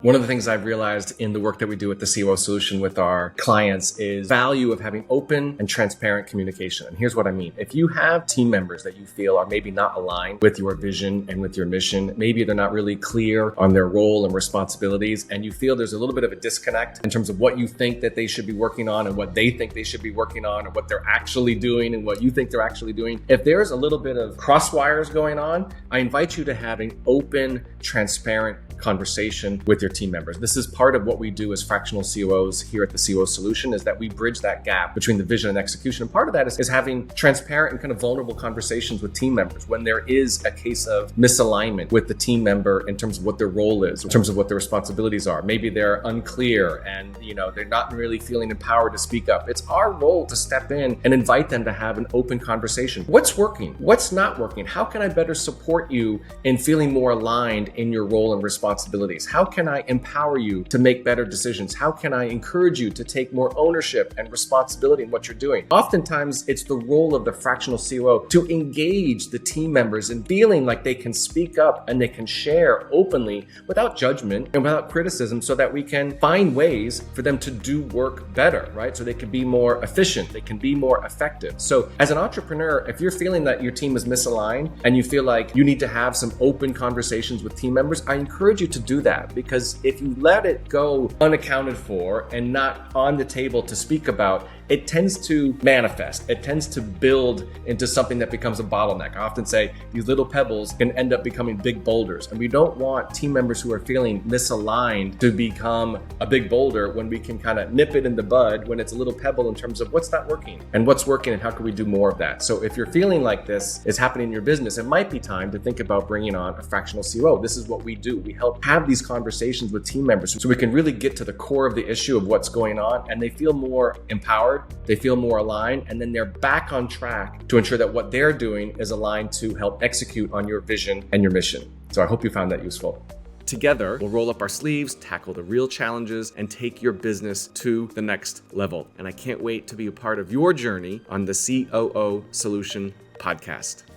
One of the things I've realized in the work that we do at the COO Solution with our clients is value of having open and transparent communication. And here's what I mean. If you have team members that you feel are maybe not aligned with your vision and with your mission, maybe they're not really clear on their role and responsibilities, and you feel there's a little bit of a disconnect in terms of what you think that they should be working on and what they think they should be working on, or what they're actually doing and what you think they're actually doing. If there's a little bit of crosswires going on, I invite you to have an open, transparent conversation with your team members. This is part of what we do as fractional COOs here at the COO Solution, is that we bridge that gap between the vision and execution. And part of that is having transparent and kind of vulnerable conversations with team members when there is a case of misalignment with the team member in terms of what their role is, in terms of what their responsibilities are. Maybe they're unclear and they're not really feeling empowered to speak up. It's our role to step in and invite them to have an open conversation. What's working? What's not working? How can I better support you in feeling more aligned in your role and responsibilities? How can I empower you to make better decisions? How can I encourage you to take more ownership and responsibility in what you're doing? Oftentimes, it's the role of the fractional COO to engage the team members in feeling like they can speak up and they can share openly without judgment and without criticism, so that we can find ways for them to do work better, right? So they can be more efficient, they can be more effective. So as an entrepreneur, if you're feeling that your team is misaligned and you feel like you need to have some open conversations with team members, I encourage you to do that, because if you let it go unaccounted for and not on the table to speak about, it tends to manifest. It tends to build into something that becomes a bottleneck. I often say these little pebbles can end up becoming big boulders, and we don't want team members who are feeling misaligned to become a big boulder when we can kind of nip it in the bud when it's a little pebble in terms of what's not working and what's working and how can we do more of that. So if you're feeling like this is happening in your business, it might be time to think about bringing on a fractional COO. This is what we do. We help have these conversations with team members so we can really get to the core of the issue of what's going on, and they feel more empowered, they feel more aligned, and then they're back on track to ensure that what they're doing is aligned to help execute on your vision and your mission. So I hope you found that useful. Together, we'll roll up our sleeves, tackle the real challenges, and take your business to the next level. And I can't wait to be a part of your journey on the COO Solution Podcast.